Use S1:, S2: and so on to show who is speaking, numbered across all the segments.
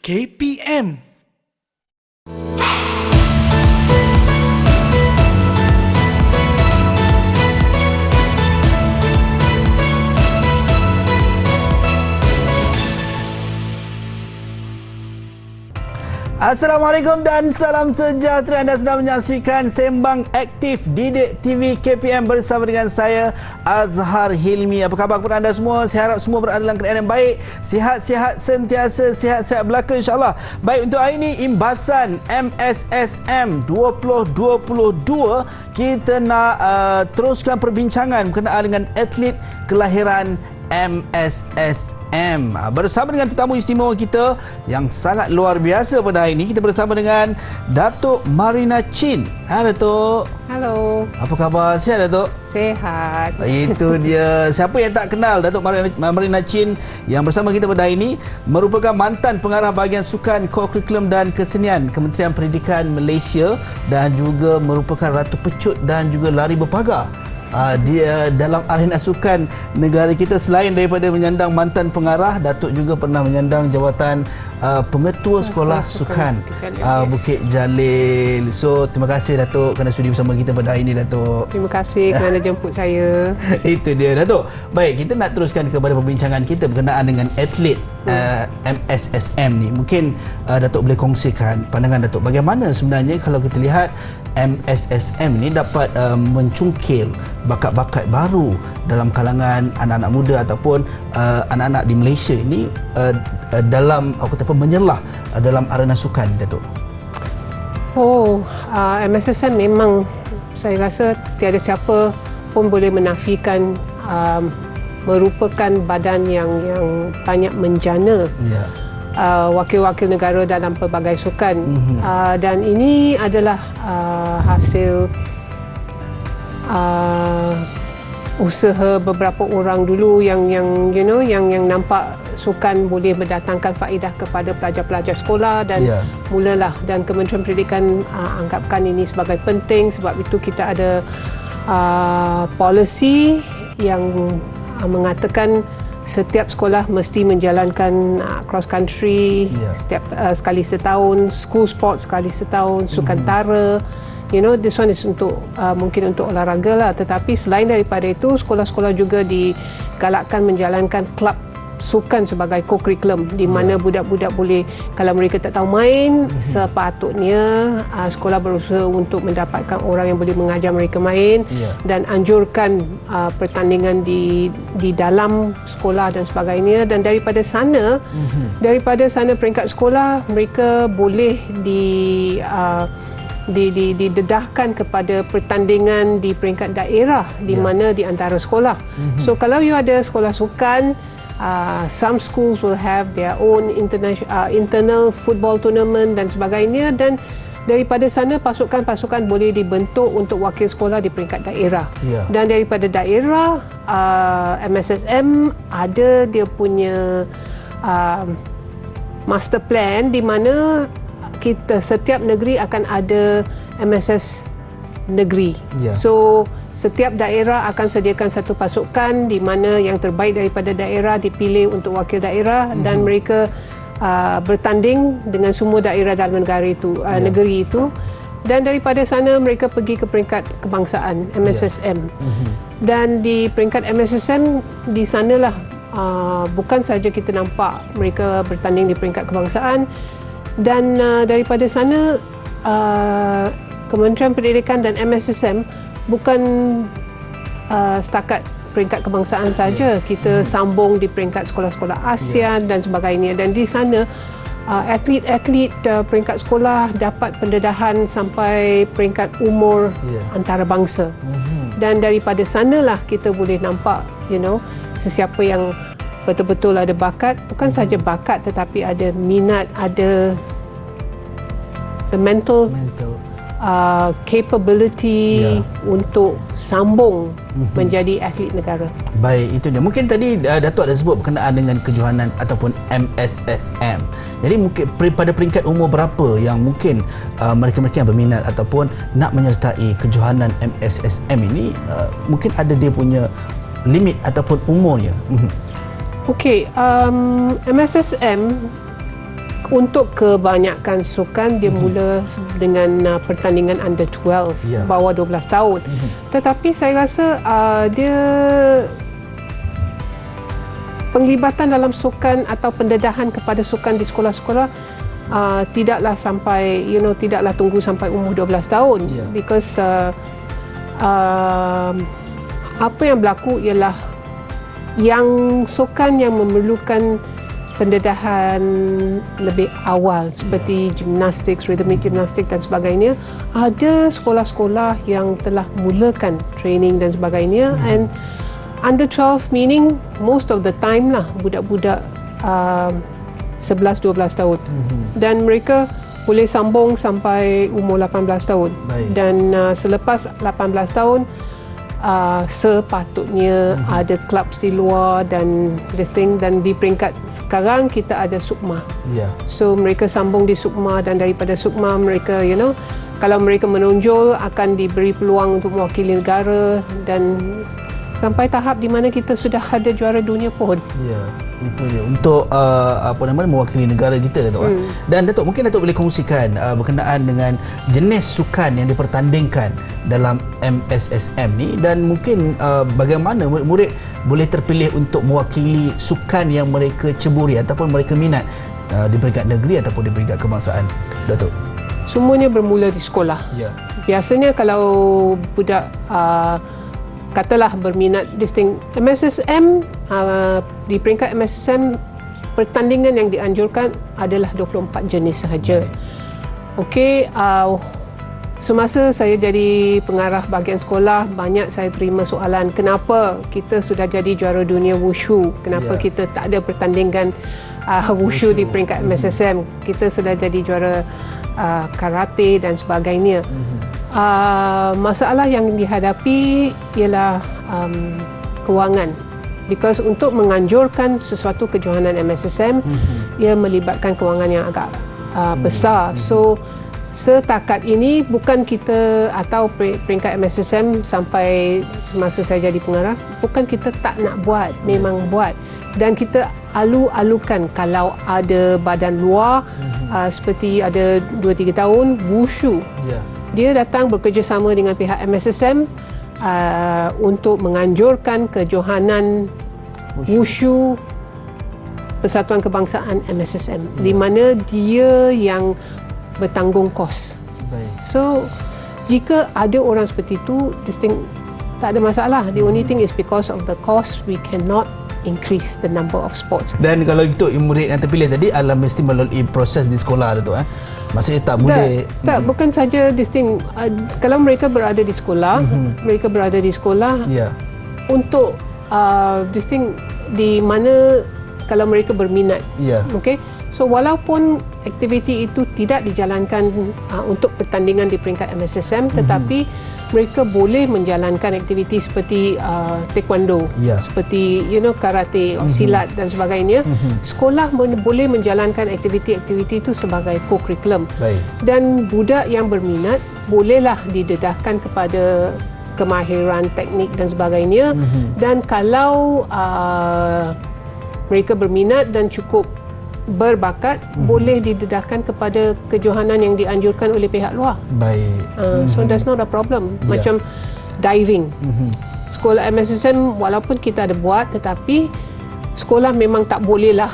S1: KPM.
S2: Assalamualaikum dan salam sejahtera. Anda sedang menyaksikan Sembang Aktif Didik TV KPM bersama dengan saya Azhar Hilmi. Apa khabar kepada anda semua? Saya harap semua berada dalam keadaan yang baik, sihat-sihat sentiasa, sihat-sihat belaka insya-Allah. Baik, untuk hari ini imbasan MSSM 2022 kita nak teruskan perbincangan berkenaan dengan atlet kelahiran MSSM. Bersama dengan tetamu istimewa kita yang sangat luar biasa pada hari ini, kita bersama dengan Datuk Marina Chin. Hai Datuk.
S3: Halo.
S2: Apa khabar? Sihat Datuk?
S3: Sihat.
S2: Itu dia. Siapa yang tak kenal Datuk Marina Chin yang bersama kita pada hari ini merupakan mantan pengarah bahagian sukan, kurikulum dan kesenian Kementerian Pendidikan Malaysia dan juga merupakan Ratu Pecut dan juga lari berpagar. Dia dalam arena sukan negara kita. Selain daripada menyandang mantan pengarah, Datuk juga pernah menyandang jawatan pengetua sekolah sukan Bukit Jalil. So terima kasih Datuk kerana sudi bersama kita pada hari ini Datuk.
S3: Terima kasih kerana jemput saya.
S2: Itu dia Datuk. Baik, kita nak teruskan kepada perbincangan kita berkenaan dengan atlet MSSM ni. Mungkin Datuk boleh kongsikan pandangan Datuk bagaimana sebenarnya kalau kita lihat MSSM ni dapat mencungkil bakat-bakat baru dalam kalangan anak-anak muda ataupun anak-anak di Malaysia ini dalam aku kata menyelah dalam arena sukan Datuk.
S3: MSSM memang saya rasa tiada siapa pun boleh menafikan merupakan badan yang banyak menjana wakil-wakil negara dalam pelbagai sukan. Dan ini adalah hasil usaha beberapa orang dulu yang nampak sukan boleh mendatangkan faedah kepada pelajar-pelajar sekolah dan mulalah, dan Kementerian Pendidikan anggapkan ini sebagai penting. Sebab itu kita ada polisi yang mengatakan setiap sekolah mesti menjalankan cross country setiap sekali setahun, school sport sekali setahun, sukan tara. This one is untuk mungkin untuk olahraga lah, tetapi selain daripada itu sekolah-sekolah juga digalakkan menjalankan kelab sukan sebagai co-curriculum di mana budak-budak boleh, kalau mereka tak tahu main, sepatutnya sekolah berusaha untuk mendapatkan orang yang boleh mengajar mereka main dan anjurkan pertandingan di dalam sekolah dan sebagainya. Dan daripada sana peringkat sekolah mereka boleh didedahkan kepada pertandingan di peringkat daerah di mana di antara sekolah. So kalau you ada sekolah sukan, some schools will have their own internal football tournament dan sebagainya, dan daripada sana pasukan-pasukan boleh dibentuk untuk wakil sekolah di peringkat daerah. Dan daripada daerah, MSSM ada dia punya master plan di mana setiap negeri akan ada MSS negeri. So setiap daerah akan sediakan satu pasukan di mana yang terbaik daripada daerah dipilih untuk wakil daerah dan mereka bertanding dengan semua daerah dalam negara itu, negeri itu. Dan daripada sana mereka pergi ke peringkat kebangsaan MSSM. Dan di peringkat MSSM di sanalah bukan saja kita nampak mereka bertanding di peringkat kebangsaan, dan daripada sana Kementerian Pendidikan dan MSSM bukan setakat peringkat kebangsaan saja, kita sambung di peringkat sekolah-sekolah ASEAN dan sebagainya. Dan di sana atlet-atlet peringkat sekolah dapat pendedahan sampai peringkat umur antarabangsa. Dan daripada sanalah kita boleh nampak sesiapa yang betul-betul ada bakat, bukan saja bakat tetapi ada minat, ada the mental capability untuk sambung menjadi atlet negara.
S2: Baik, itu dia. Mungkin tadi Datuk ada sebut berkenaan dengan kejohanan ataupun MSSM. Jadi mungkin pada peringkat umur berapa yang mungkin mereka-mereka yang berminat ataupun nak menyertai kejohanan MSSM ini, mungkin ada dia punya limit ataupun umurnya?
S3: Okey, MSSM untuk kebanyakan sukan dia mula dengan pertandingan under 12, bawah 12 tahun. Tetapi saya rasa dia penglibatan dalam sukan atau pendedahan kepada sukan di sekolah-sekolah tidaklah sampai tidaklah tunggu sampai umur 12 tahun, because apa yang berlaku ialah yang sukan yang memerlukan pendedahan lebih awal seperti gimnastik, rhythmic gimnastik dan sebagainya, ada sekolah-sekolah yang telah mulakan training dan sebagainya. And under 12 meaning most of the time lah budak-budak 11-12 tahun, dan mereka boleh sambung sampai umur 18 tahun. Dan selepas 18 tahun sepatutnya ada clubs di luar dan dan di peringkat sekarang kita ada SUKMA. So mereka sambung di SUKMA, dan daripada SUKMA mereka kalau mereka menonjol akan diberi peluang untuk mewakili negara, dan sampai tahap di mana kita sudah ada juara dunia pun.
S2: Itu dia untuk mewakili negara kita, Datuk. Dan Datuk, mungkin Datuk boleh kongsikan berkenaan dengan jenis sukan yang dipertandingkan dalam MSSM ni, dan mungkin bagaimana murid-murid boleh terpilih untuk mewakili sukan yang mereka ceburi ataupun mereka minat di peringkat negeri ataupun di peringkat kebangsaan, Datuk.
S3: Semuanya bermula di sekolah. Biasanya kalau budak katalah berminat MSSM, di peringkat MSSM pertandingan yang dianjurkan adalah 24 jenis sahaja. Okey, semasa saya jadi pengarah bahagian sekolah, banyak saya terima soalan, kenapa kita sudah jadi juara dunia wushu, kenapa kita tak ada pertandingan wushu di peringkat MSSM, kita sudah jadi juara karate dan sebagainya. Masalah yang dihadapi ialah kewangan, because untuk menganjurkan sesuatu kejohanan MSSM ia melibatkan kewangan yang agak besar. So setakat ini bukan kita atau peringkat MSSM sampai semasa saya jadi pengarah, bukan kita tak nak buat, memang buat, dan kita alu-alukan kalau ada badan luar seperti ada 2-3 tahun wushu. Dia datang bekerjasama dengan pihak MSSM untuk menganjurkan kejohanan wushu Persatuan Kebangsaan MSSM, di mana dia yang bertanggung kos. So jika ada orang seperti itu, tak ada masalah. The only thing is because of the cost we cannot increase the number of sports.
S2: Dan kalau itu murid yang terpilih tadi adalah mesti melalui proses di sekolah, Datuk. Maksudnya tak boleh.
S3: Tak, bukan saja kalau mereka berada di sekolah, mereka berada di sekolah untuk di mana kalau mereka berminat. Okey. So walaupun aktiviti itu tidak dijalankan untuk pertandingan di peringkat MSSM, tetapi mereka boleh menjalankan aktiviti seperti taekwondo, seperti karate, silat dan sebagainya. Sekolah boleh menjalankan aktiviti-aktiviti itu sebagai co-curriculum. Dan budak yang berminat bolehlah didedahkan kepada kemahiran teknik dan sebagainya. Dan kalau mereka berminat dan cukup berbakat, boleh didedahkan kepada kejohanan yang dianjurkan oleh pihak luar. So that's not a problem. Macam diving. Sekolah MSSM walaupun kita ada buat, tetapi sekolah memang tak bolehlah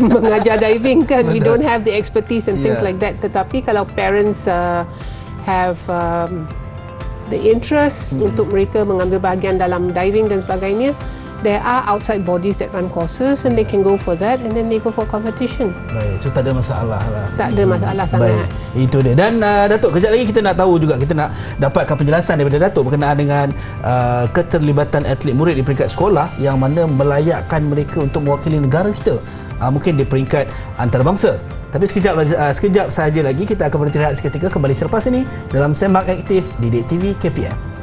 S3: mengajar diving kan. We don't have the expertise and things like that. Tetapi kalau parents have the interest untuk mereka mengambil bahagian dalam diving dan sebagainya, there are outside bodies that run courses and they can go for that and then they go for competition.
S2: So tak ada masalah lah.
S3: Tak ada masalah sangat.
S2: Itu dia. Dan Datuk, kejap lagi kita nak tahu juga, kita nak dapatkan penjelasan daripada Datuk berkenaan dengan keterlibatan atlet murid di peringkat sekolah yang mana melayakkan mereka untuk mewakili negara kita, mungkin di peringkat antarabangsa. Tapi sekejap sahaja lagi kita akan berhenti rehat seketika, kembali selepas ini dalam Sembang Aktif Didik TV KPM.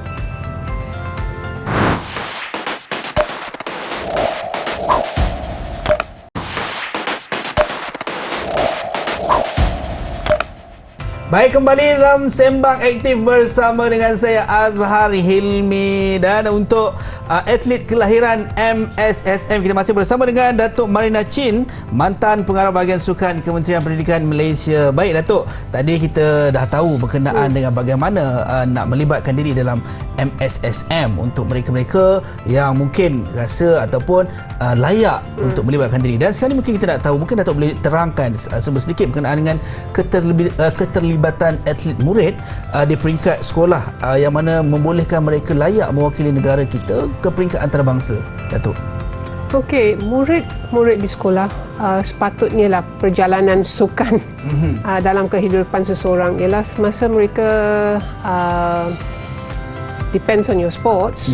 S2: Baik, kembali dalam Sembang Aktif bersama dengan saya Azhar Hilmi. Dan untuk atlet kelahiran MSSM, kita masih bersama dengan Datuk Marina Chin, mantan pengarah bahagian sukan Kementerian Pendidikan Malaysia. Baik Datuk, tadi kita dah tahu berkenaan dengan bagaimana nak melibatkan diri dalam MSSM untuk mereka-mereka yang mungkin rasa ataupun layak untuk melibatkan diri. Dan sekarang ni mungkin kita nak tahu, mungkin Datuk boleh terangkan sedikit berkenaan dengan keterlibatan atlet murid di peringkat sekolah yang mana membolehkan mereka layak mewakili negara kita ke peringkat antarabangsa, Datuk.
S3: Okey, murid di sekolah sepatutnya lah perjalanan sukan dalam kehidupan seseorang ialah semasa mereka depends on your sports,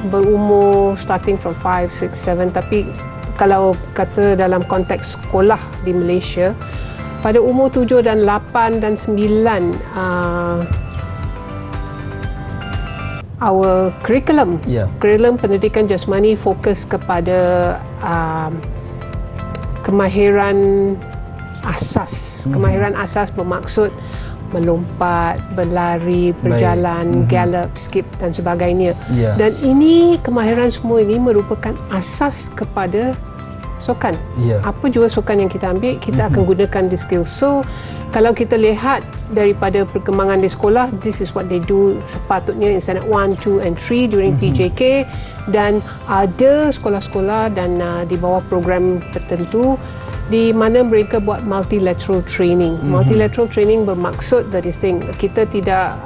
S3: berumur starting from 5, 6, 7, tapi kalau kata dalam konteks sekolah di Malaysia, pada umur 7 dan 8 dan 9, our curriculum pendidikan jasmani fokus kepada kemahiran asas. Kemahiran asas bermaksud melompat, berlari, berjalan, gallop, skip dan sebagainya. Dan ini kemahiran semua ini merupakan asas kepada sukan. Apa jua sukan yang kita ambil, kita akan gunakan di skill. So, kalau kita lihat daripada perkembangan di sekolah, this is what they do sepatutnya in standard 1, 2 and 3 during PJK, dan ada sekolah-sekolah dan di bawah program tertentu di mana mereka buat multilateral training. Multilateral training bermaksud that is thing, kita tidak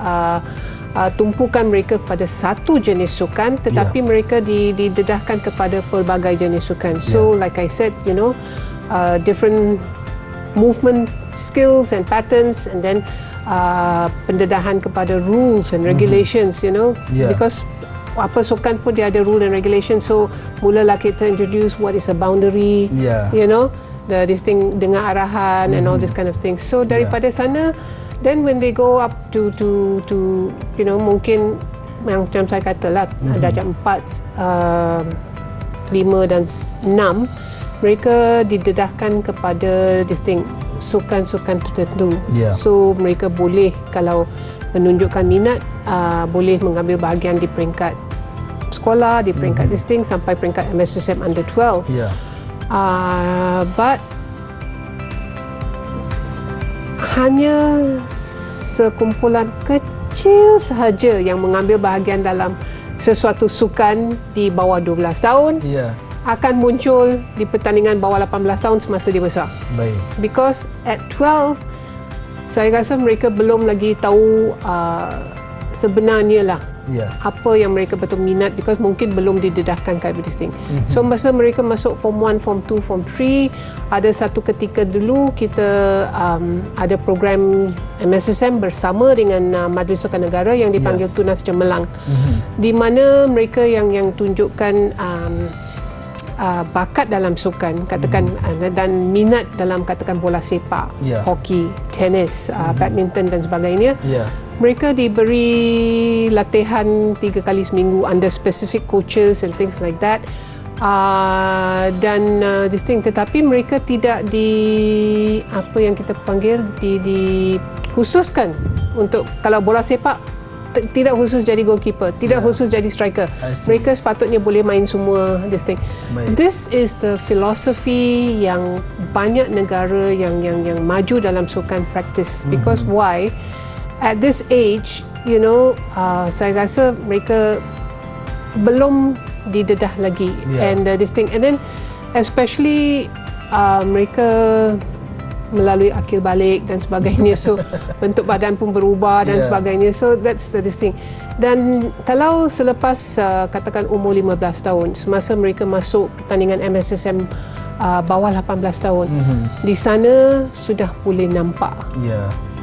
S3: tumpukan mereka pada satu jenis sukan, tetapi mereka didedahkan kepada pelbagai jenis sukan. So like I said, you know, different movement skills and patterns, and then pendedahan kepada rules and regulations, you know, because apa sukan pun dia ada rule and regulation. So mulalah kita introduce what is a boundary, you know, this thing, dengar arahan and all this kind of things. So daripada sana, then when they go up to you know, mungkin yang macam saya katalah darjah 4, 5 dan 6, mereka didedahkan kepada this thing, sukan-sukan tertentu. So mereka boleh, kalau menunjukkan minat, boleh mengambil bahagian di peringkat sekolah, di peringkat this thing sampai peringkat MSSM under 12. But hanya sekumpulan kecil sahaja yang mengambil bahagian dalam sesuatu sukan di bawah 12 tahun akan muncul di pertandingan bawah 18 tahun semasa dia besar. Because at 12, saya rasa mereka belum lagi tahu sebenarnya lah apa yang mereka betul minat, because mungkin belum didedahkan kind of this thing. So masa mereka masuk form 1, form 2, form 3, ada satu ketika dulu kita ada program MSSM bersama dengan Majlis Sukan Negara yang dipanggil Tunas Cemerlang, di mana mereka yang tunjukkan bakat dalam sukan, katakan, dan minat dalam katakan bola sepak, hoki, tenis, badminton dan sebagainya, mereka diberi latihan 3 kali seminggu under specific coaches and things like that, dan this thing, tetapi mereka tidak apa yang kita panggil dikhususkan untuk, kalau bola sepak tidak khusus jadi goalkeeper, tidak khusus jadi striker, mereka sepatutnya boleh main semua this thing. This is the philosophy yang banyak negara yang maju dalam sukan practice. Because why? At this age, you know, saya rasa mereka belum didedah lagi, and this thing, and then especially mereka melalui akil balik dan sebagainya, so bentuk badan pun berubah dan sebagainya, so that's the thing. Dan kalau selepas katakan umur 15 tahun, semasa mereka masuk pertandingan MSSM bawah 18 tahun, di sana sudah boleh nampak,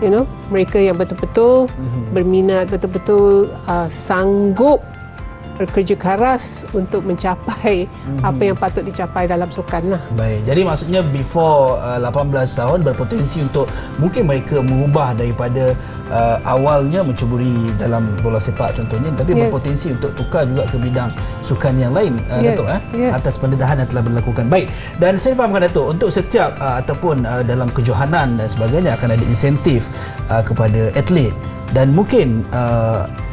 S3: you know, mereka yang betul-betul berminat, betul-betul sanggup bekerja keras untuk mencapai apa yang patut dicapai dalam sukan lah.
S2: Baik, jadi maksudnya before 18 tahun berpotensi untuk mungkin mereka mengubah daripada awalnya mencuburi dalam bola sepak contohnya, tapi berpotensi untuk tukar juga ke bidang sukan yang lain, Datuk, atas pendedahan yang telah dilakukan. Baik, dan saya fahamkan, Datuk, untuk setiap ataupun dalam kejohanan dan sebagainya akan ada insentif kepada atlet, dan mungkin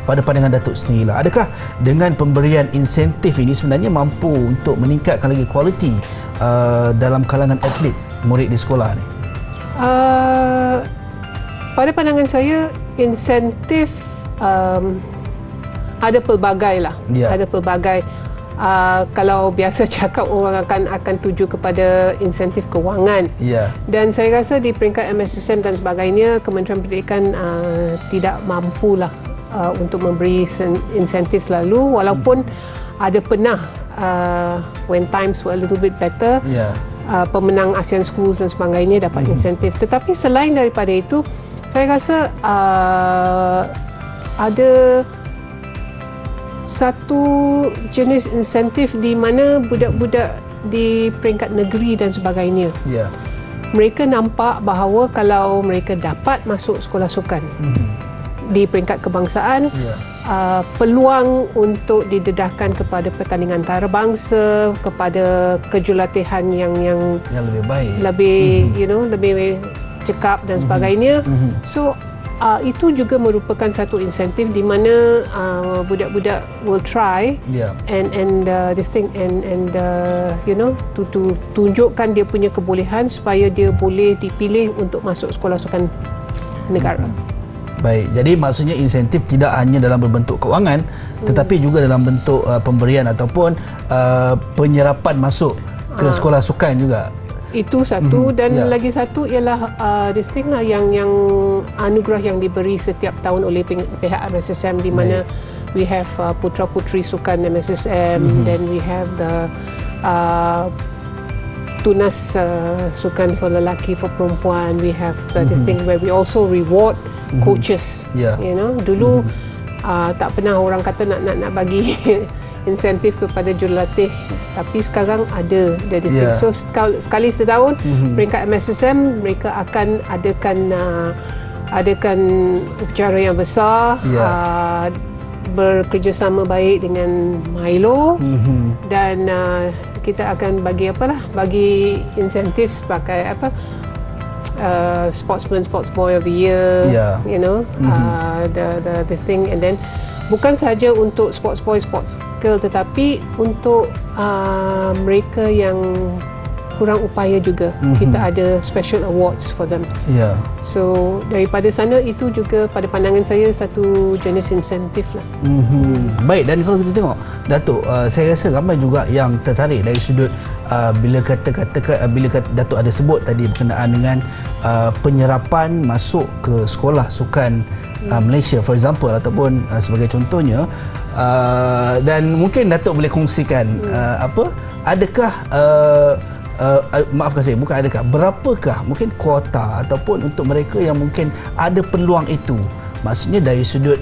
S2: pada pandangan Datuk sendirilah, adakah dengan pemberian insentif ini sebenarnya mampu untuk meningkatkan lagi kualiti dalam kalangan atlet murid di sekolah ni?
S3: Pada pandangan saya, insentif ada pelbagai lah. Ada pelbagai. Kalau biasa cakap, orang akan tuju kepada insentif kewangan. Dan saya rasa di peringkat MSSM dan sebagainya, Kementerian Pendidikan tidak mampulah untuk memberi insentif selalu, walaupun ada pernah when times were a little bit better, pemenang ASEAN Schools dan sebagainya dapat insentif. Tetapi selain daripada itu, saya rasa ada satu jenis insentif di mana budak-budak di peringkat negeri dan sebagainya, mereka nampak bahawa kalau mereka dapat masuk sekolah sukan di peringkat kebangsaan, peluang untuk didedahkan kepada pertandingan antarabangsa, kepada kejulatihan yang
S2: lebih baik,
S3: lebih cekap dan sebagainya. So itu juga merupakan satu insentif di mana budak-budak will try and this thing and to tunjukkan dia punya kebolehan supaya dia boleh dipilih untuk masuk sekolah sukan negara.
S2: Baik, jadi maksudnya insentif tidak hanya dalam berbentuk kewangan, tetapi juga dalam bentuk pemberian ataupun penyerapan masuk ke sekolah sukan juga.
S3: Itu satu, dan lagi satu ialah this thing lah, yang anugerah yang diberi setiap tahun oleh pihak MSSM, di mana we have Putra Putri Sukan MSSM, then we have the Tunas Sukan for lelaki, for perempuan, we have this thing where we also reward coaches. Dulu tak pernah orang kata nak bagi insentif kepada jurulatih, tapi sekarang ada this thing. So sekali setahun peringkat MSSM mereka akan adakan upacara yang besar, bekerjasama baik dengan Milo, dan kita akan bagi insentif sebagai sports boy of the year, this thing, and then bukan sahaja untuk sports boy, sports girl, tetapi untuk mereka yang kurang upaya juga. Kita ada special awards for them. So daripada sana, itu juga pada pandangan saya satu jenis insentif lah.
S2: Baik, dan kalau kita tengok, Datuk, saya rasa ramai juga yang tertarik dari sudut bila Datuk ada sebut tadi berkenaan dengan penyerapan masuk ke sekolah sukan Malaysia, for example, ataupun sebagai contohnya, dan mungkin Datuk boleh kongsikan adakah maafkan saya, bukan adakah, berapakah mungkin kuota ataupun untuk mereka yang mungkin ada peluang itu, maksudnya dari sudut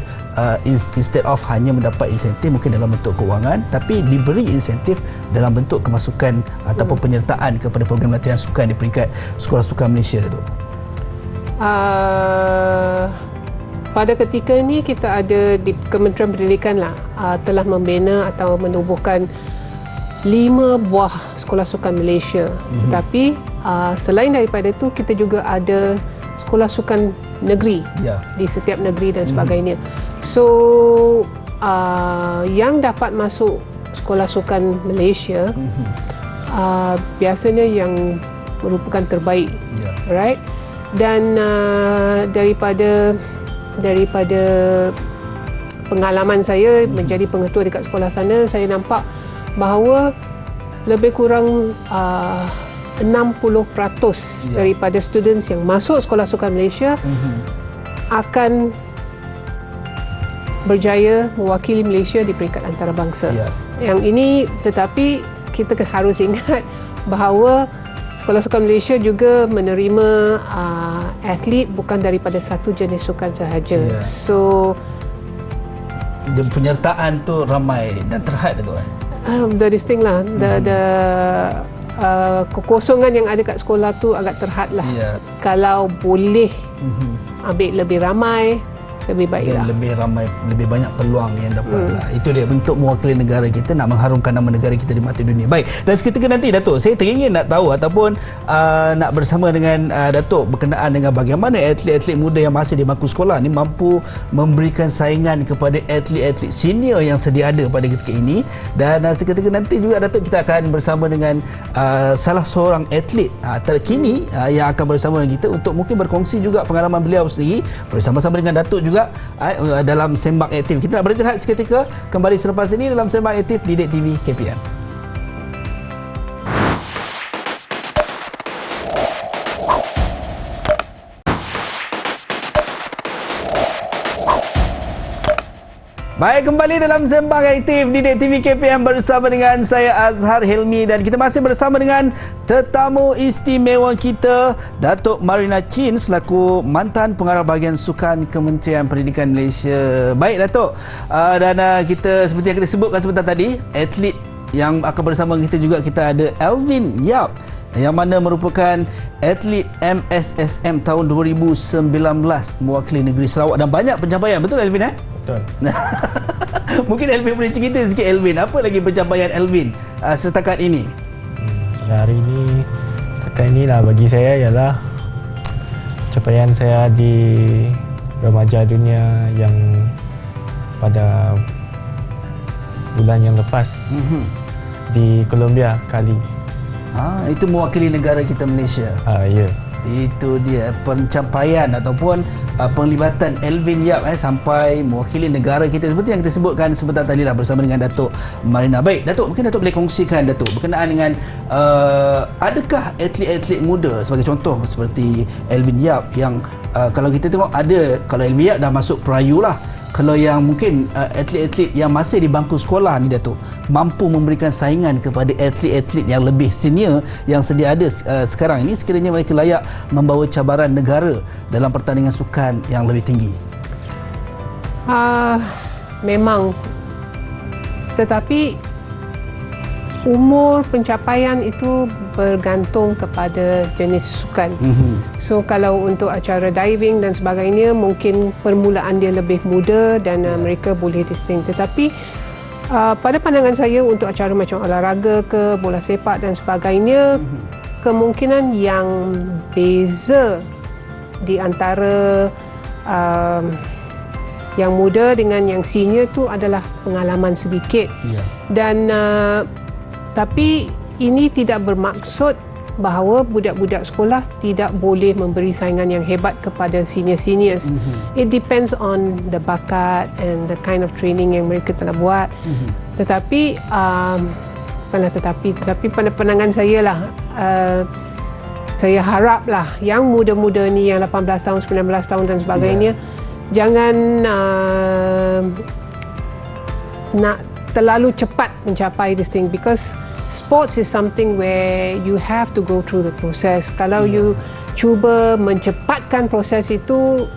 S2: instead of hanya mendapat insentif mungkin dalam bentuk kewangan, tapi diberi insentif dalam bentuk kemasukan ataupun penyertaan kepada program latihan sukan di peringkat sekolah sukan Malaysia, Datuk?
S3: Pada ketika ini kita ada di Kementerian Pendidikan lah, telah membina atau menubuhkan 5 buah sekolah sukan Malaysia. Tapi selain daripada itu, kita juga ada sekolah sukan negeri di setiap negeri dan sebagainya. So yang dapat masuk sekolah sukan Malaysia biasanya yang merupakan terbaik, right? Dan daripada pengalaman saya menjadi pengetua dekat sekolah sana, saya nampak bahawa lebih kurang 60% daripada students yang masuk sekolah sukan Malaysia akan berjaya mewakili Malaysia di peringkat antarabangsa. Yang ini, tetapi kita harus ingat bahawa sekolah sukan Malaysia juga menerima atlet bukan daripada satu jenis sukan sahaja. So
S2: penyertaan tu ramai dan terhad, tu
S3: this thing lah, kekosongan yang ada kat sekolah tu agak terhad lah. Kalau boleh ambil lebih ramai lebih baik
S2: dan
S3: lah.
S2: lebih ramai, lebih banyak peluang yang dapat lah. Itu dia bentuk mewakili negara kita, nak mengharumkan nama negara kita di mata dunia. Baik, dan seketika nanti Datuk, saya teringin nak tahu ataupun nak bersama dengan Datuk berkenaan dengan bagaimana atlet-atlet muda yang masih di bangku sekolah ni mampu memberikan saingan kepada atlet-atlet senior yang sedia ada pada ketika ini. Dan seketika nanti juga Datuk, kita akan bersama dengan salah seorang atlet terkini yang akan bersama dengan kita untuk mungkin berkongsi juga pengalaman beliau sendiri bersama-sama dengan Datuk juga dalam Sembang Aktif. Kita nak berhenti seketika, kembali selepas ini dalam Sembang Aktif di DIK TV KPM. Baik, kembali dalam Sembang Aktif di DIK TV KPM bersama dengan saya Azhar Helmi, dan kita masih bersama dengan tetamu istimewa kita, Datuk Marina Chin selaku mantan pengarah bahagian sukan Kementerian Pendidikan Malaysia. Baik Datuk, dan kita seperti yang kita sebutkan sebentar tadi, atlet yang akan bersama kita juga, kita ada Alvin Yap yang mana merupakan atlet MSSM tahun 2019 mewakili negeri Sarawak dan banyak pencapaian. Betul Alvin?
S1: Betul.
S2: Mungkin Alvin boleh cerita sikit, Alvin, apa lagi pencapaian Alvin setakat ini?
S1: Hari ini, setakat ini lah bagi saya ialah pencapaian saya di remaja dunia yang pada bulan yang lepas di Colombia kali.
S2: Itu mewakili negara kita Malaysia.
S1: Ya.
S2: Itu dia pencapaian ataupun penglibatan Alvin Yap sampai mewakili negara kita seperti yang kita sebutkan sebentar tadi lah bersama dengan Datuk Marina. Baik Datuk, mungkin Datuk boleh kongsikan Datuk berkenaan dengan adakah atlet-atlet muda sebagai contoh seperti Alvin Yap yang kalau kita tengok ada, kalau Alvin Yap dah masuk perayu lah, kalau yang mungkin atlet-atlet yang masih di bangku sekolah ni Datuk mampu memberikan saingan kepada atlet-atlet yang lebih senior yang sedia ada sekarang ini, sekiranya mereka layak membawa cabaran negara dalam pertandingan sukan yang lebih tinggi.
S3: Memang, tetapi umur pencapaian itu bergantung kepada jenis sukan. So kalau untuk acara diving dan sebagainya mungkin permulaan dia lebih muda dan mereka boleh disting. Tetapi pada pandangan saya untuk acara macam olahraga ke bola sepak dan sebagainya, kemungkinan yang beza di antara yang muda dengan yang senior tu adalah pengalaman sedikit. Dan tapi ini tidak bermaksud bahawa budak-budak sekolah tidak boleh memberi saingan yang hebat kepada seniors. It depends on the bakat and the kind of training yang mereka telah buat. Tetapi tetapi pada pandangan saya lah, saya haraplah yang muda-muda ni yang 18 tahun, 19 tahun dan sebagainya jangan nak terlalu cepat mencapai this thing, because sports is something where you have to go through the process. Kalau you cuba mencepatkan proses itu,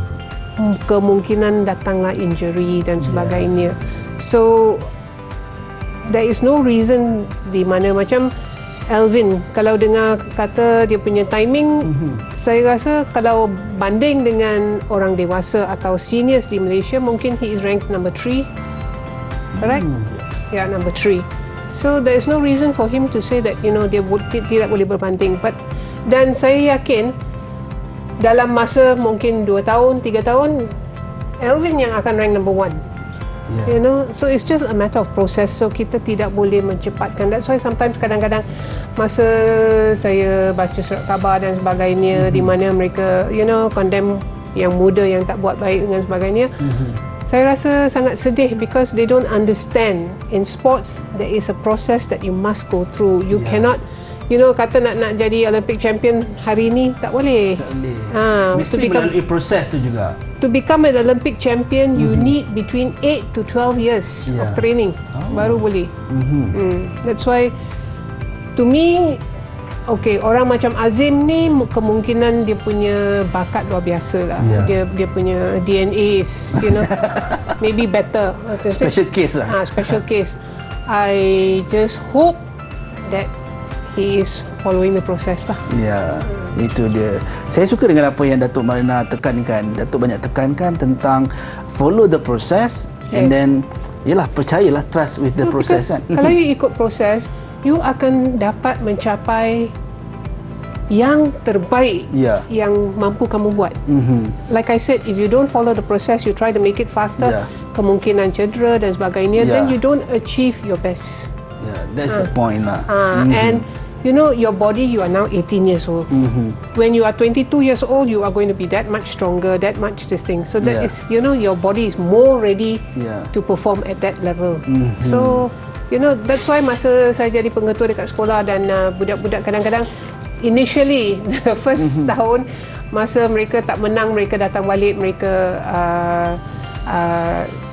S3: kemungkinan datanglah injury dan sebagainya. So there is no reason di mana macam Alvin, kalau dengar kata dia punya timing, saya rasa kalau banding dengan orang dewasa atau seniors di Malaysia, mungkin he is ranked number 3. Correct? Yeah, number 3. So there is no reason for him to say that dia tidak boleh berbanding. Dan saya yakin dalam masa mungkin 2 tahun, 3 tahun, Alvin yang akan rank number 1. So it's just a matter of process. So kita tidak boleh mencepatkan. That's why sometimes kadang-kadang masa saya baca surat khabar dan sebagainya, di mana mereka condemn yang muda yang tak buat baik dan sebagainya, saya rasa sangat sedih, because they don't understand in sports there is a process that you must go through. You cannot kata nak jadi Olympic champion hari ni, tak boleh.
S2: Mesti melalui proses tu juga.
S3: To become an Olympic champion, you need between 8 to 12 years of training baru boleh. That's why to me, orang macam Azim ni kemungkinan dia punya bakat luar biasa lah. Dia punya DNA is maybe better.
S2: Special case lah.
S3: Special case. I just hope that he is following the process lah.
S2: Ya, itu dia. Saya suka dengan apa yang Datuk Marina tekankan. Datuk banyak tekankan tentang follow the process and then yalah, percayalah, trust with the process kan.
S3: Kalau you ikut proses, you akan dapat mencapai yang terbaik yang mampu kamu buat. Like I said, if you don't follow the process, you try to make it faster, kemungkinan cedera dan sebagainya, then you don't achieve your best.
S2: That's the point lah.
S3: And you know, your body, you are now 18 years old. When you are 22 years old, you are going to be that much stronger, that much this thing. So that is, you know, your body is more ready to perform at that level. So, you know, that's why masa saya jadi pengetua dekat sekolah dan budak-budak kadang-kadang initially the first tahun masa mereka tak menang, mereka datang balik, mereka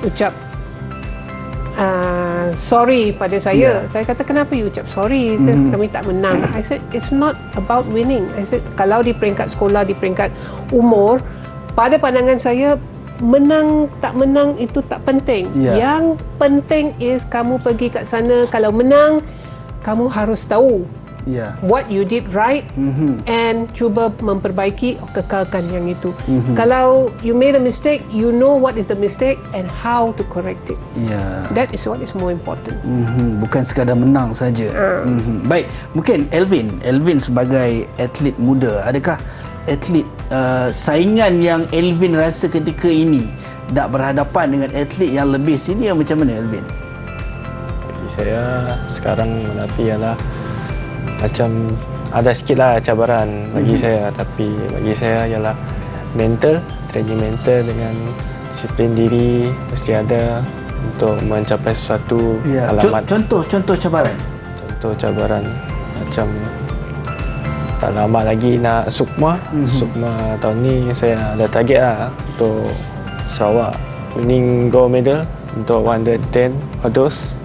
S3: ucap sorry pada saya. Saya kata, kenapa you ucap sorry? Kami tak menang. I said, it's not about winning. I said, kalau di peringkat sekolah, di peringkat umur, pada pandangan saya, menang tak menang itu tak penting. Yang penting is kamu pergi kat sana, kalau menang, kamu harus tahu what you did right and cuba memperbaiki, kekalkan yang itu. Kalau you made a mistake, you know what is the mistake and how to correct it. That is what is more important.
S2: Bukan sekadar menang saja. Baik, mungkin Elvin sebagai atlet muda, adakah atlet saingan yang Elvin rasa ketika ini nak berhadapan dengan atlet yang lebih senior macam mana, Elvin?
S1: Bagi saya sekarang menghadapi ialah macam ada sikit lah cabaran bagi saya, tapi bagi saya ialah mental, training mental dengan disiplin diri mesti ada untuk mencapai sesuatu alamat.
S2: Contoh cabaran.
S1: Contoh cabaran macam tak lama lagi nak Sukma. Sukma tahun ni saya ada target lah untuk Sarawak winning gold medal untuk 110 hurdles.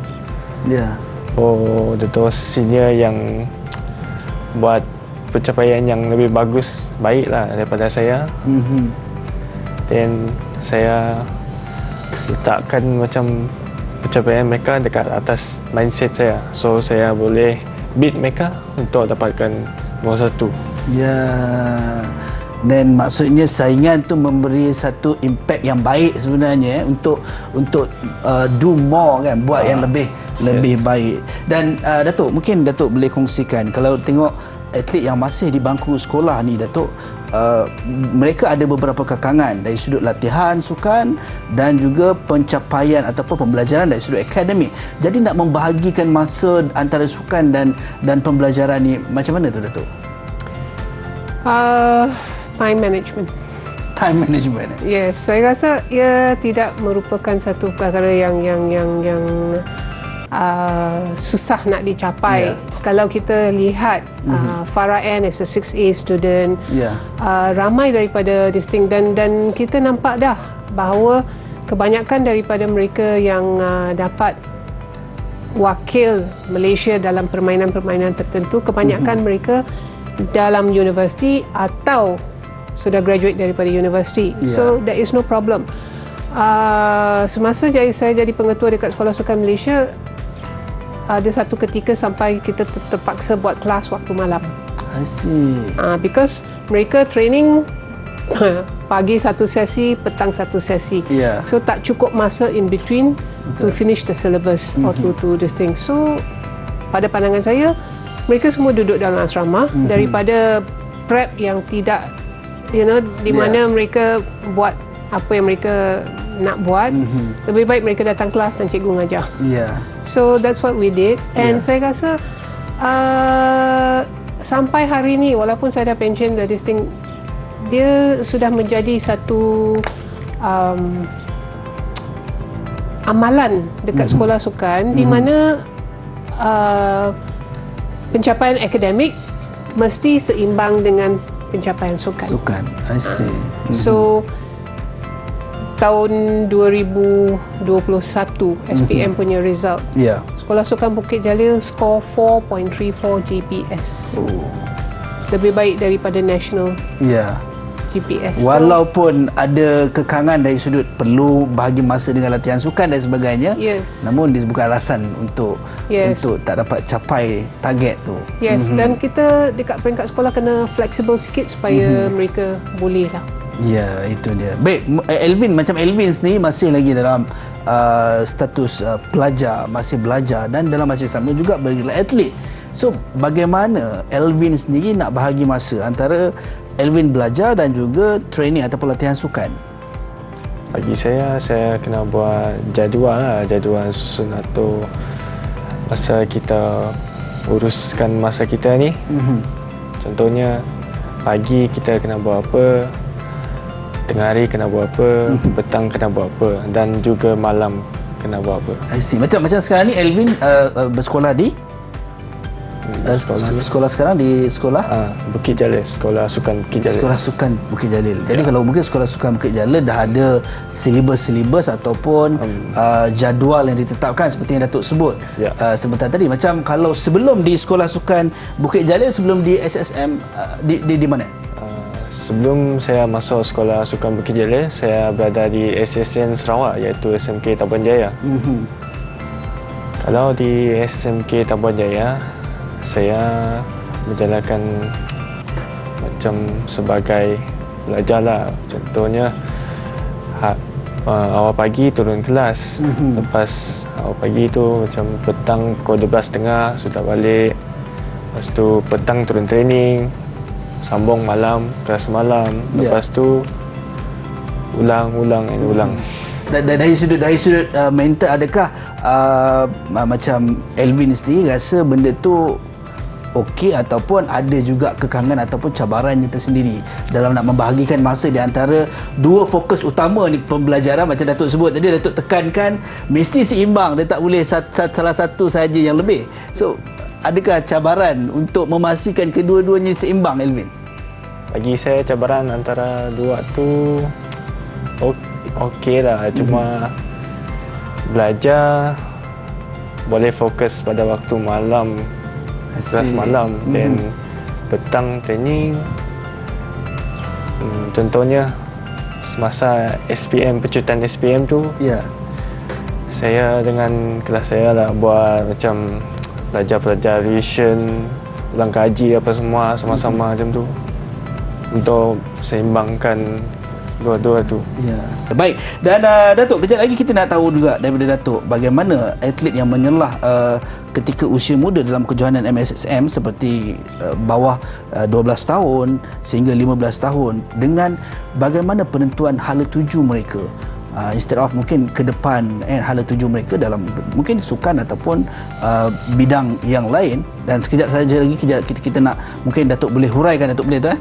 S1: Those senior yang buat pencapaian yang lebih baiklah daripada saya. Dan saya letakkan macam pencapaian mereka dekat atas mindset saya, so saya boleh beat mereka untuk dapatkan nombor 1.
S2: Dan maksudnya saingan tu memberi satu impact yang baik sebenarnya untuk do more kan, buat yang lebih baik. Dan Datuk, mungkin Datuk boleh kongsikan, kalau tengok atlet yang masih di bangku sekolah ni, Datuk, mereka ada beberapa kekangan dari sudut latihan sukan dan juga pencapaian ataupun pembelajaran dari sudut akademik. Jadi nak membahagikan masa antara sukan dan pembelajaran ni macam mana tu, Datuk?
S3: Time management.
S2: Time management.
S3: Yes, saya rasa ia tidak merupakan satu perkara yang susah nak dicapai. Kalau kita lihat Farah Ann is a 6A student, ramai daripada this thing, dan kita nampak dah bahawa kebanyakan daripada mereka yang dapat wakil Malaysia dalam permainan-permainan tertentu, kebanyakan mereka dalam universiti atau sudah graduate daripada universiti. So there is no problem. Semasa saya jadi pengetua dekat Sekolah Sukan Malaysia, ada satu ketika sampai kita terpaksa buat kelas waktu malam.
S2: I see.
S3: Because mereka training pagi satu sesi, petang satu sesi. So tak cukup masa in between to finish the syllabus or to this thing. So pada pandangan saya, mereka semua duduk dalam asrama daripada prep yang tidak, di mana mereka buat apa yang mereka nak buat. Lebih baik mereka datang kelas dan cikgu mengajar. So that's what we did. And saya rasa sampai hari ni, walaupun saya dah pension dari this thing, dia sudah menjadi satu amalan dekat sekolah sukan, di mana pencapaian akademik mesti seimbang dengan pencapaian sukan.
S2: I see.
S3: So tahun 2021 SPM punya result, Sekolah Sukan Bukit Jalil score 4.34 GPS. Lebih baik daripada national GPS.
S2: Walaupun ada kekangan dari sudut perlu bahagi masa dengan latihan sukan dan sebagainya,
S3: Yes.
S2: namun bukan alasan untuk
S3: Yes.
S2: untuk tak dapat capai target tu.
S3: Yes, dan kita dekat peringkat sekolah kena flexible sikit supaya mereka boleh lah.
S2: Ya, itu dia. Baik, Elvin, macam Elvin sendiri masih lagi dalam status pelajar, masih belajar, dan dalam masa sama juga bagi atlet. So, bagaimana Elvin sendiri nak bahagi masa antara Elvin belajar dan juga training ataupun latihan sukan?
S1: Bagi saya kena buat jadual susun atau masa kita uruskan masa kita ni. Contohnya pagi kita kena buat apa, tengah hari kena buat apa, petang kena buat apa, dan juga malam kena buat apa.
S2: I see. Macam sekarang ni Elvin bersekolah di sekolah sekarang di sekolah
S1: Bukit Jalil, Sekolah Sukan Bukit Jalil.
S2: Sekolah Sukan Bukit Jalil. Jadi kalau mungkin Sekolah Sukan Bukit Jalil dah ada silibus ataupun jadual yang ditetapkan seperti yang Datuk sebut sebentar tadi. Macam kalau sebelum di Sekolah Sukan Bukit Jalil, sebelum di SSM, di mana?
S1: Sebelum saya masuk Sekolah Sukan Bukit Jalil, saya berada di SSN Sarawak, iaitu SMK Tabuan Jaya. Kalau di SMK Tabuan Jaya, saya menjalankan macam sebagai pelajar lah. Contohnya awal pagi turun kelas, lepas awal pagi tu macam petang pukul 12.30 sudah balik, lepas tu petang turun training, sambung malam, kelas malam, lepas tu ulang.
S2: Dari sudut mental, adakah macam Elvin sendiri rasa benda tu okey, ataupun ada juga kekangan ataupun cabarannya tersendiri dalam nak membahagikan masa di antara dua fokus utama ni pembelajaran? Macam Datuk sebut tadi, Datuk tekankan mesti seimbang, dia tak boleh salah satu sahaja yang lebih. So, adakah cabaran untuk memastikan kedua-duanya seimbang, Elvin?
S1: Bagi saya cabaran antara dua tu okey lah, cuma belajar boleh fokus pada waktu malam, kelas malam, dan petang training. Contohnya semasa SPM, pecutan SPM tu, saya dengan kelas saya lah buat macam pelajar revision, ulang kaji apa semua sama-sama macam tu untuk seimbangkan dua-dua tu.
S2: Ya. Baik. Dan Datuk, kejap lagi kita nak tahu juga daripada Datuk bagaimana atlet yang menyelah ketika usia muda dalam kejohanan MSSM seperti bawah 12 tahun sehingga 15 tahun, dengan bagaimana penentuan hala tuju mereka. Instead of mungkin ke depan hala tuju mereka dalam mungkin sukan ataupun bidang yang lain. Dan sekejap saja lagi kita nak, mungkin Datuk boleh huraikan, Datuk boleh tu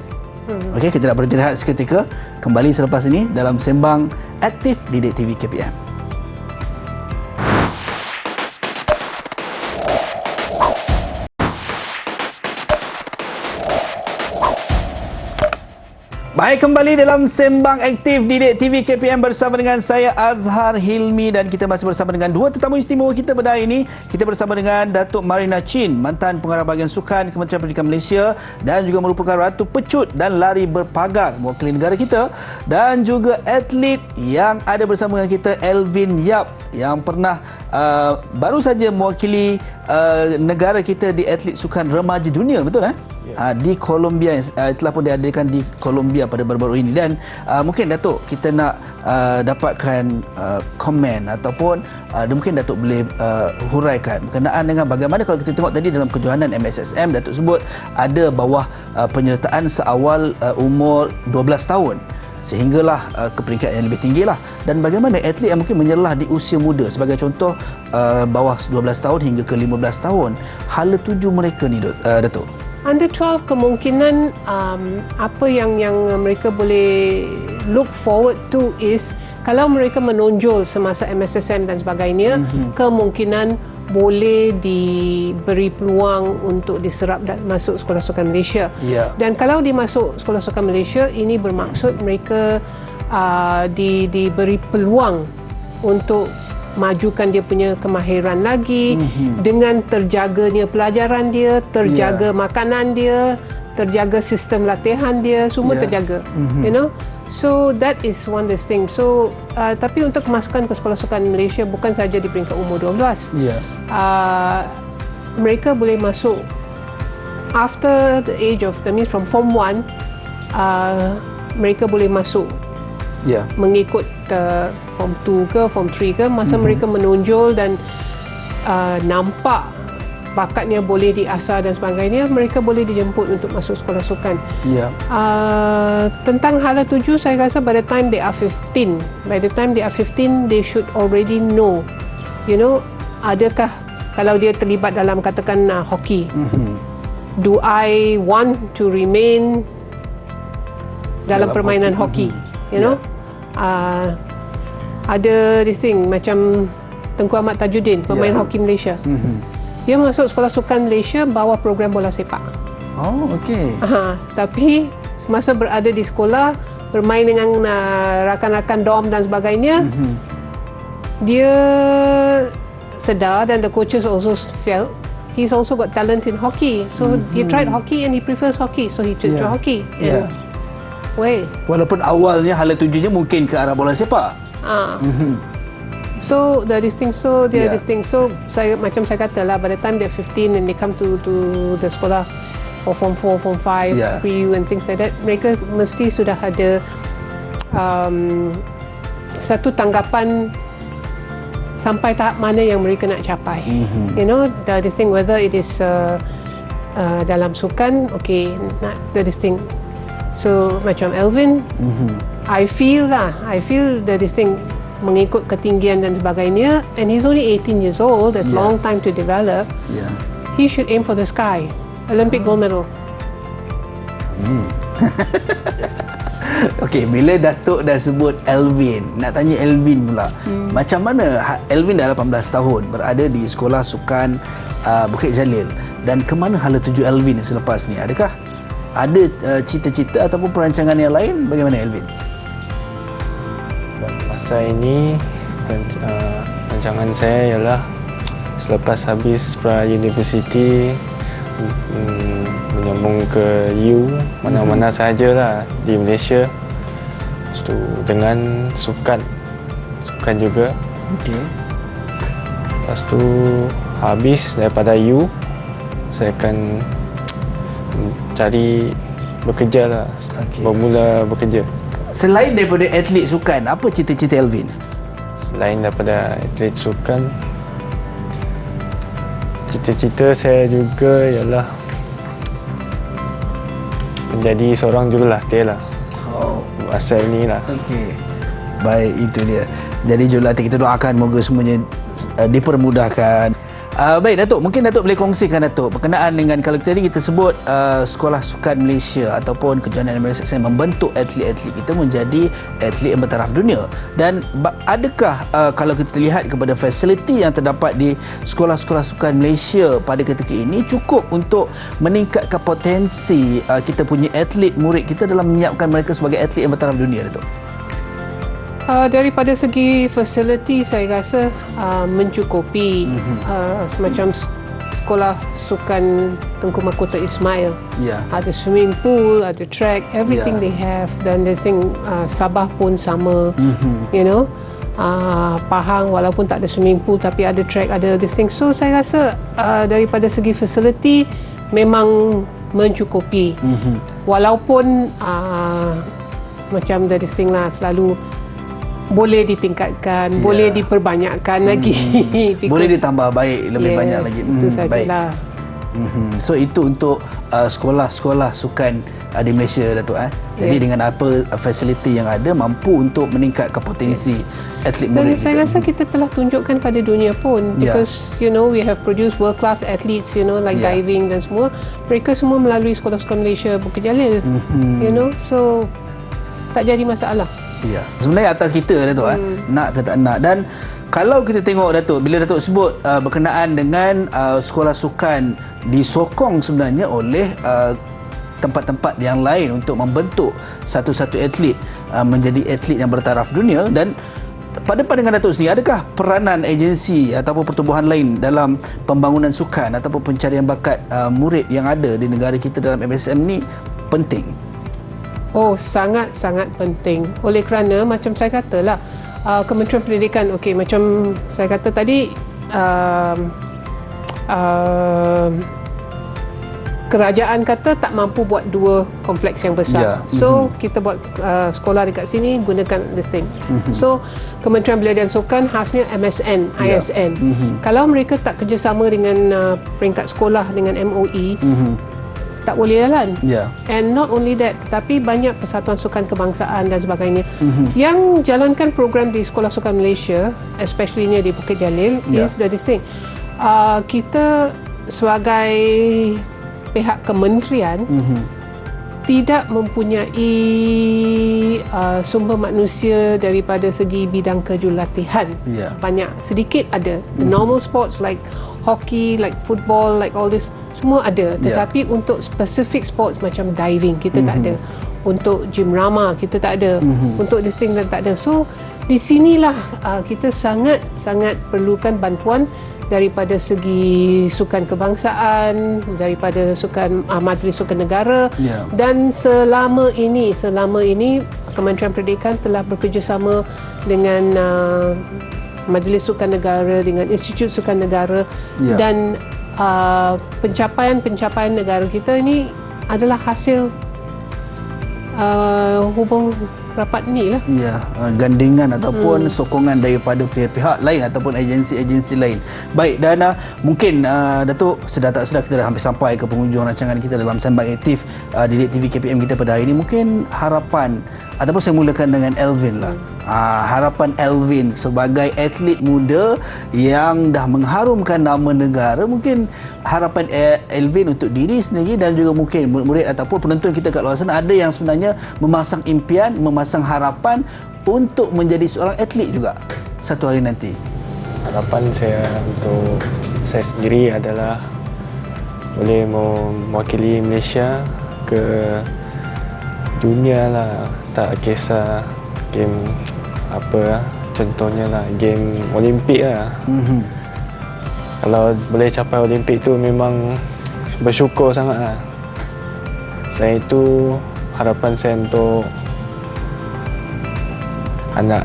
S2: Okey, kita nak berhenti rehat seketika. Kembali selepas ini dalam Sembang Aktif Didik TV KPM. Baik, kembali dalam Sembang Aktif Didik TV KPM bersama dengan saya Azhar Hilmi, dan kita masih bersama dengan dua tetamu istimewa kita pada hari ini. Kita bersama dengan Datuk Marina Chin, mantan pengarah bahagian sukan Kementerian Pendidikan Malaysia dan juga merupakan ratu pecut dan lari berpagar mewakili negara kita, dan juga atlet yang ada bersama dengan kita, Elvin Yap, yang pernah baru saja mewakili negara kita di atlet sukan remaja dunia, betul di Colombia, telah pun diadakan di Colombia pada baru-baru ini. Dan mungkin Datuk, kita nak dapatkan komen ataupun mungkin Datuk boleh huraikan berkenaan dengan bagaimana kalau kita tengok tadi dalam kejohanan MSSM, Datuk sebut ada bawah penyertaan seawal umur 12 tahun sehinggalah ke peringkat yang lebih tinggi lah. Dan bagaimana atlet yang mungkin menyelah di usia muda, sebagai contoh bawah 12 tahun hingga ke 15 tahun, hala tuju mereka ni, Datuk?
S3: Under 12 kemungkinan apa yang mereka boleh look forward to is kalau mereka menonjol semasa MSSM dan sebagainya, kemungkinan boleh diberi peluang untuk diserap dan masuk Sekolah Sukan Malaysia. Dan kalau dimasuk Sekolah Sukan Malaysia, ini bermaksud mereka diberi peluang untuk majukan dia punya kemahiran lagi dengan terjaganya pelajaran dia, terjaga makanan dia, terjaga sistem latihan dia, semua terjaga. You know, so that is one of the things. So tapi untuk kemasukan ke sekolah sukan Malaysia bukan saja di peringkat umur 12. Mereka boleh masuk after the age of, that means from form 1, mereka boleh masuk mengikut form 2 ke form 3 ke, masa mereka menonjol dan nampak bakatnya boleh diasah dan sebagainya, mereka boleh dijemput untuk masuk sekolah sukan. Tentang hala tuju, saya rasa by the time they are 15, they should already know, you know, adakah kalau dia terlibat dalam katakan hoki, do I want to remain dalam permainan hoki, you know. Ada this thing macam Tengku Ahmad Tajuddin, pemain hoki Malaysia. Dia masuk sekolah sukan Malaysia bawa program bola sepak. Tapi semasa berada di sekolah, bermain dengan rakan-rakan dorm dan sebagainya, dia sedar, dan the coaches also felt he's also got talent in hockey. So he tried hockey and he prefers hockey, so he chose hockey. And
S2: walaupun awalnya hala tujunya mungkin ke arah bola sepak.
S3: So this thing, so saya macam saya kata lah, by the time they're 15 and they come to the sekolah for form 4, form 5, pre-U and things like that, mereka mesti sudah ada satu tanggapan sampai tahap mana yang mereka nak capai. You know, this thing, whether it is dalam sukan, nak this thing. So macam Alvin, I feel this thing mengikut ketinggian dan sebagainya, and he's only 18 years old, that's long time to develop. He should aim for the sky, Olympic gold medal.
S2: Bila Datuk dah sebut Alvin, nak tanya Alvin pula. Macam mana Alvin dah 18 tahun berada di sekolah sukan Bukit Jalil, dan ke mana hala tuju Alvin selepas ni? Adakah ada cita-cita ataupun perancangan yang lain? Bagaimana Alvin?
S1: Masa ini rancangan saya ialah selepas habis pra-university menyambung ke U mana-mana sahajalah di Malaysia. Lepas tu dengan sukan juga. Lepas tu habis daripada U, saya akan cari bekerja lah, bermula bekerja.
S2: Selain daripada atlet sukan, apa cita-cita Alvin?
S1: Selain daripada atlet sukan, cita-cita saya juga ialah menjadi seorang jurulatih lah. Masa ini lah.
S2: Baik, itu dia. Jadi jurulatih, kita doakan moga semuanya dipermudahkan. Baik Datuk, mungkin Datuk boleh kongsikan Datuk berkenaan dengan, kalau tadi kita sebut Sekolah Sukan Malaysia ataupun Kejohanan Malaysia membentuk atlet-atlet kita menjadi atlet yang bertaraf dunia, dan adakah kalau kita lihat kepada fasiliti yang terdapat di Sekolah-Sekolah Sukan Malaysia pada ketika ini cukup untuk meningkatkan potensi kita punya atlet murid kita dalam menyiapkan mereka sebagai atlet yang bertaraf dunia, Datuk?
S3: Daripada segi fasiliti, saya rasa mencukupi. Semacam sekolah sukan Tengku Mahkota Ismail, ada swimming pool, ada track, everything they have. Dan I think Sabah pun sama, you know. Pahang walaupun tak ada swimming pool tapi ada track, ada this thing. So saya rasa daripada segi fasiliti memang mencukupi. Walaupun macam this thing lah, selalu boleh ditingkatkan, boleh diperbanyakkan lagi.
S2: Boleh ditambah baik, lebih banyak lagi.
S3: Itu sajalah.
S2: So itu untuk sekolah-sekolah sukan di Malaysia, Datuk. Jadi dengan apa fasiliti yang ada mampu untuk meningkatkan potensi atlet murid. Dan
S3: saya rasa kita telah tunjukkan pada dunia pun, because you know we have produced world class athletes, you know, like diving dan semua. Mereka semua melalui Sekolah Sukan Malaysia Bukit Jalil. You know, so tak jadi masalah.
S2: Sebenarnya atas kita, Datuk, nak ke tak nak. Dan kalau kita tengok, Datuk, bila Datuk sebut berkenaan dengan sekolah sukan disokong sebenarnya oleh tempat-tempat yang lain untuk membentuk satu-satu atlet menjadi atlet yang bertaraf dunia, dan pada pandangan Datuk sendiri, adakah peranan agensi ataupun pertubuhan lain dalam pembangunan sukan ataupun pencarian bakat murid yang ada di negara kita dalam MSM ni penting?
S3: Oh, sangat-sangat penting. Oleh kerana macam saya katalah, Kementerian Pendidikan, okey, macam saya kata tadi, kerajaan kata tak mampu buat dua kompleks yang besar. So kita buat sekolah dekat sini, gunakan this thing. So Kementerian Belia dan Sukan khasnya MSN, ISN. Kalau mereka tak kerjasama dengan peringkat sekolah dengan MOE, tak boleh jalan. And not only that, tetapi banyak persatuan sukan kebangsaan dan sebagainya yang jalankan program di Sekolah Sukan Malaysia, especially di Bukit Jalil, is the this thing. Kita sebagai pihak kementerian tidak mempunyai sumber manusia daripada segi bidang kejurulatihan. Banyak, sedikit ada. The normal sports like hockey, like football, like all this, semua ada. Tetapi untuk specific sports macam diving, kita tak ada. Untuk gym rama, kita tak ada. Untuk this thing, tak ada. So, di sinilah kita sangat-sangat perlukan bantuan daripada segi sukan kebangsaan, daripada sukan Majlis Sukan Negara, dan selama ini Kementerian Pendidikan telah bekerjasama dengan Majlis Sukan Negara, dengan Institut Sukan Negara, dan pencapaian negara kita ini adalah hasil hubung rapat ni lah.
S2: Gandingan ataupun sokongan daripada pihak-pihak lain ataupun agensi-agensi lain. Baik, dan mungkin Datuk, sedar tak sedar kita dah hampir sampai ke penghujung rancangan kita dalam Sembang Aktif Didik TV KPM kita pada hari ini. Mungkin harapan, ataupun saya mulakan dengan Elvin lah. Harapan Elvin sebagai atlet muda yang dah mengharumkan nama negara, mungkin harapan Elvin untuk diri sendiri dan juga mungkin murid-murid ataupun penonton kita kat luar sana, ada yang sebenarnya memasang impian, memasang harapan untuk menjadi seorang atlet juga satu hari nanti.
S1: Harapan saya untuk saya sendiri adalah boleh mewakili Malaysia ke dunia lah, tak kisah game apa, contohnya lah game Olimpik lah. Kalau boleh capai Olimpik tu memang bersyukur sangat lah. Selain itu, harapan saya untuk anak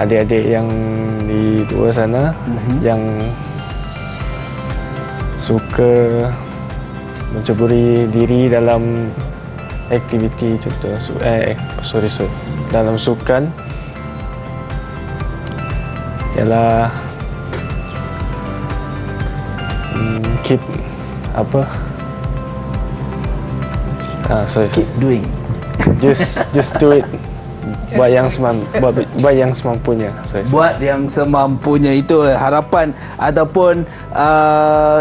S1: adik-adik yang di luar sana yang suka menceburi diri dalam aktiviti, contoh dalam sukan, ialah keep
S2: keep doing,
S1: just do it. Buat yang semampunya.
S2: Buat yang semampunya, itu harapan ataupun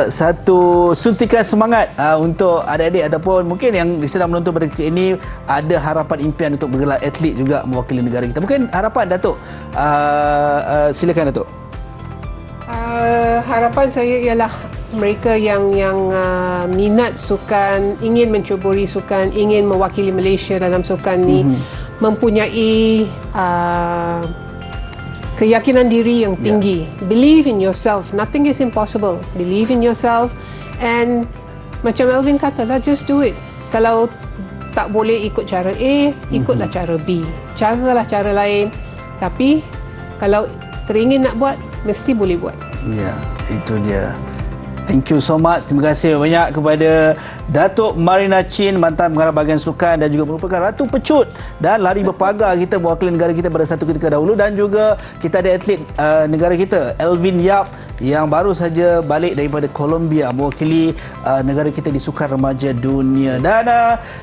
S2: satu suntikan semangat untuk adik-adik ataupun mungkin yang sedang menonton pada ketika ini ada harapan impian untuk bergelar atlet juga mewakili negara kita. Mungkin harapan Datuk, silakan Datuk.
S3: Harapan saya ialah mereka yang minat sukan, ingin mencuburi sukan, ingin mewakili Malaysia dalam sukan ni, mempunyai keyakinan diri yang tinggi. Believe in yourself. Nothing is impossible. Believe in yourself. And macam Elvin katalah, just do it. Kalau tak boleh ikut cara A, ikutlah cara B. Caralah cara lain. Tapi kalau teringin nak buat, mesti boleh buat.
S2: Ya, itu dia. Thank you so much. Terima kasih banyak kepada Datuk Marina Chin, mantan pengarah bahagian sukan dan juga merupakan Ratu Pecut dan lari berpagar kita mewakili negara kita pada satu ketika dahulu. Dan juga kita ada atlet negara kita, Elvin Yap, yang baru saja balik daripada Colombia mewakili negara kita di Sukan Remaja Dunia. Dan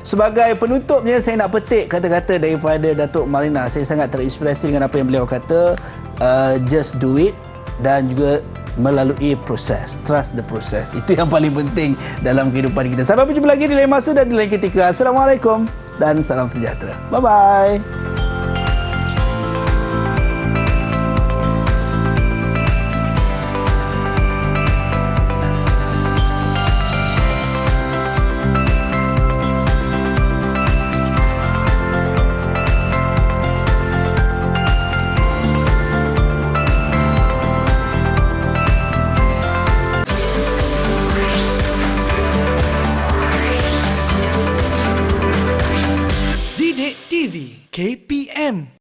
S2: sebagai penutupnya, saya nak petik kata-kata daripada Datuk Marina. Saya sangat terinspirasi dengan apa yang beliau kata, just do it, dan juga melalui proses. Trust the process. Itu yang paling penting dalam kehidupan kita. Sampai berjumpa lagi di lain masa dan di lain ketika. Assalamualaikum dan salam sejahtera. Bye-bye.
S4: KPM